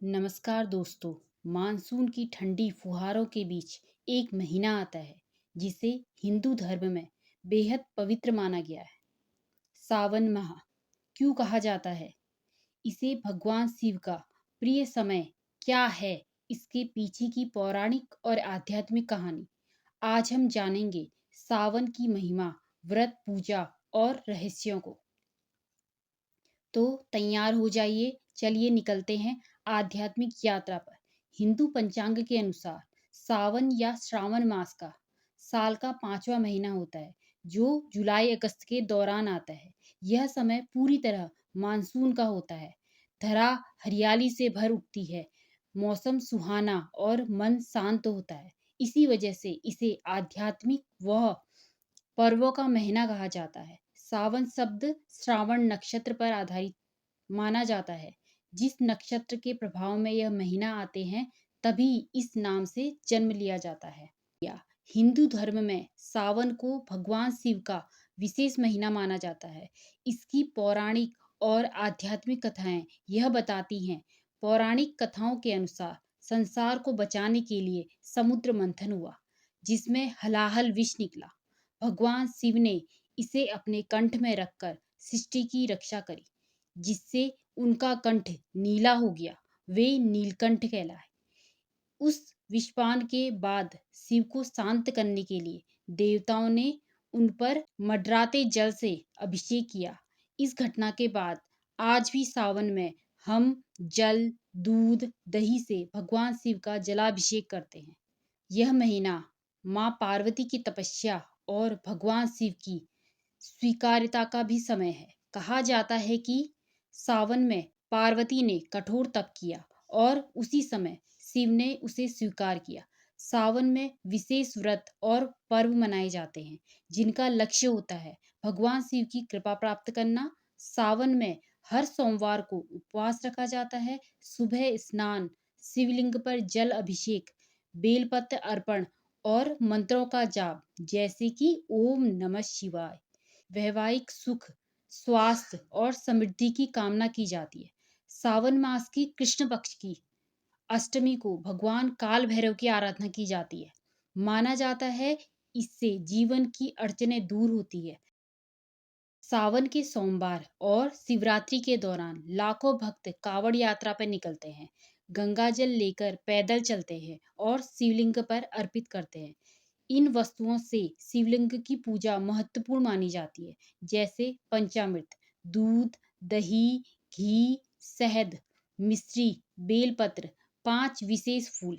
नमस्कार दोस्तों। मानसून की ठंडी फुहारों के बीच एक महीना आता है जिसे हिंदू धर्म में बेहद पवित्र माना गया है। सावन माह क्यों कहा जाता है, इसे भगवान शिव का प्रिय समय क्या है, इसके पीछे की पौराणिक और आध्यात्मिक कहानी आज हम जानेंगे। सावन की महिमा, व्रत, पूजा और रहस्यों को। तो तैयार हो जाइए, चलिए निकलते हैं आध्यात्मिक यात्रा पर। हिंदू पंचांग के अनुसार सावन या श्रावण मास का साल का 5वां महीना होता है, जो जुलाई अगस्त के दौरान आता है। यह समय पूरी तरह मानसून का होता है। धरा हरियाली से भर उठती है, मौसम सुहाना और मन शांत होता है। इसी वजह से इसे आध्यात्मिक व पर्वों का महीना कहा जाता है। सावन शब्द श्रावण नक्षत्र पर आधारित माना जाता है। जिस नक्षत्र के प्रभाव में यह महीना आते हैं, तभी इस नाम से जन्म लिया जाता है। या हिंदू धर्म में सावन को भगवान शिव का विशेष महीना माना जाता है। इसकी पौराणिक और आध्यात्मिक कथाएं यह बताती हैं। पौराणिक कथाओं के अनुसार संसार को बचाने के लिए समुद्र मंथन हुआ, जिसमें हलाहल विष निकला। भगवान शिव ने इसे अपने कंठ में रखकर सृष्टि की रक्षा करी, जिससे उनका कंठ नीला हो गया। वे नीलकंठ कहलाए। उस विषपान के बाद शिव को शांत करने के लिए देवताओं ने उन पर मडराते जल से अभिषेक किया। इस घटना के बाद आज भी सावन में हम जल, दूध, दही से भगवान शिव का जलाभिषेक करते हैं। यह महीना माँ पार्वती की तपस्या और भगवान शिव की स्वीकार्यता का भी समय है। कहा जाता है कि सावन में पार्वती ने कठोर तप किया और उसी समय शिव ने उसे स्वीकार किया। सावन में विशेष व्रत और पर्व मनाए जाते हैं, जिनका लक्ष्य होता है भगवान शिव की कृपा प्राप्त करना। सावन में हर सोमवार को उपवास रखा जाता है। सुबह स्नान, शिवलिंग पर जल अभिषेक, बेलपत्र अर्पण और मंत्रों का जाप, जैसे कि ओम नमः शिवाय। वैवाहिक सुख, स्वास्थ्य और समृद्धि की कामना की जाती है। सावन मास की कृष्ण पक्ष की अष्टमी को भगवान काल भैरव की आराधना की जाती है। माना जाता है इससे जीवन की अड़चनें दूर होती है। सावन के सोमवार और शिवरात्रि के दौरान लाखों भक्त कावड़ यात्रा पर निकलते हैं। गंगा जल लेकर पैदल चलते हैं और शिवलिंग पर अर्पित करते हैं। इन वस्तुओं से शिवलिंग की पूजा महत्वपूर्ण मानी जाती है, जैसे पंचामृत, दूध, दही, घी, शहद, मिश्री, बेलपत्र, 5 विशेष फूल।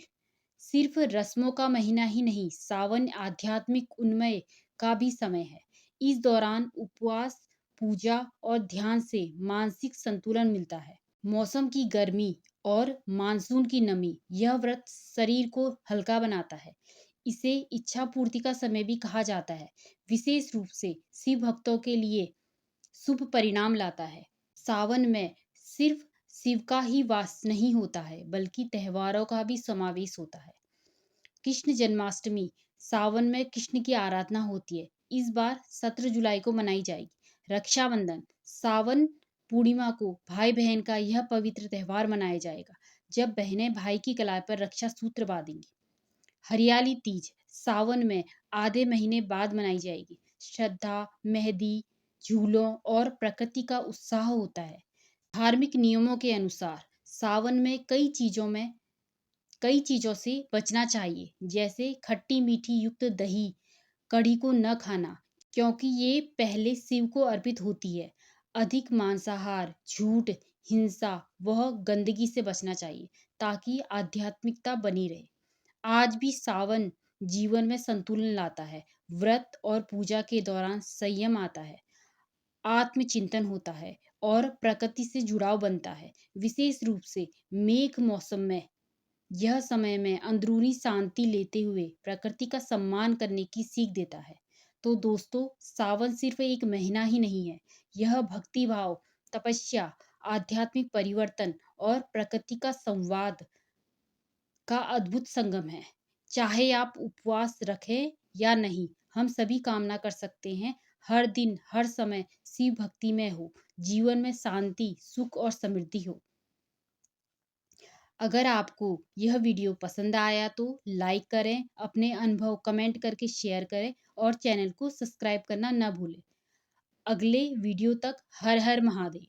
सिर्फ रस्मों का महीना ही नहीं, सावन आध्यात्मिक उन्मय का भी समय है। इस दौरान उपवास, पूजा और ध्यान से मानसिक संतुलन मिलता है। मौसम की गर्मी और मानसून की नमी, यह व्रत शरीर को हल्का बनाता है। इसे इच्छा पूर्ति का समय भी कहा जाता है। विशेष रूप से शिव भक्तों के लिए शुभ परिणाम लाता है। सावन में सिर्फ शिव का ही वास नहीं होता है, बल्कि त्योहारों का भी समावेश होता है। कृष्ण जन्माष्टमी, सावन में कृष्ण की आराधना होती है। इस बार 17 जुलाई को मनाई जाएगी। रक्षाबंधन, सावन पूर्णिमा को भाई बहन का यह पवित्र त्योहार मनाया जाएगा, जब बहनें भाई की कलाई पर रक्षा सूत्र बांधेंगी। हरियाली तीज, सावन में आधे महीने बाद मनाई जाएगी। श्रद्धा, मेहंदी, झूलों और प्रकृति का उत्साह होता है। धार्मिक नियमों के अनुसार सावन में कई चीजों से बचना चाहिए, जैसे खट्टी मीठी युक्त दही, कढ़ी को न खाना, क्योंकि ये पहले शिव को अर्पित होती है। अधिक मांसाहार, झूठ, हिंसा व गंदगी से बचना चाहिए, ताकि आध्यात्मिकता बनी रहे। आज भी सावन जीवन में संतुलन लाता है। व्रत और पूजा के दौरान संयम आता है, आत्मचिंतन होता है और प्रकृति से जुड़ाव बनता है। विशेष रूप से मेघ मौसम में यह समय में अंदरूनी शांति लेते हुए प्रकृति का सम्मान करने की सीख देता है। तो दोस्तों, सावन सिर्फ एक महीना ही नहीं है, यह भक्ति भाव, तपस्या, आध्यात्मिक परिवर्तन और प्रकृति का संवाद का अद्भुत संगम है। चाहे आप उपवास रखें या नहीं, हम सभी कामना कर सकते हैं हर दिन हर समय शिव भक्ति में हो, जीवन में शांति, सुख और समृद्धि हो। अगर आपको यह वीडियो पसंद आया तो लाइक करें, अपने अनुभव कमेंट करके शेयर करें और चैनल को सब्सक्राइब करना ना भूलें। अगले वीडियो तक हर हर महादेव।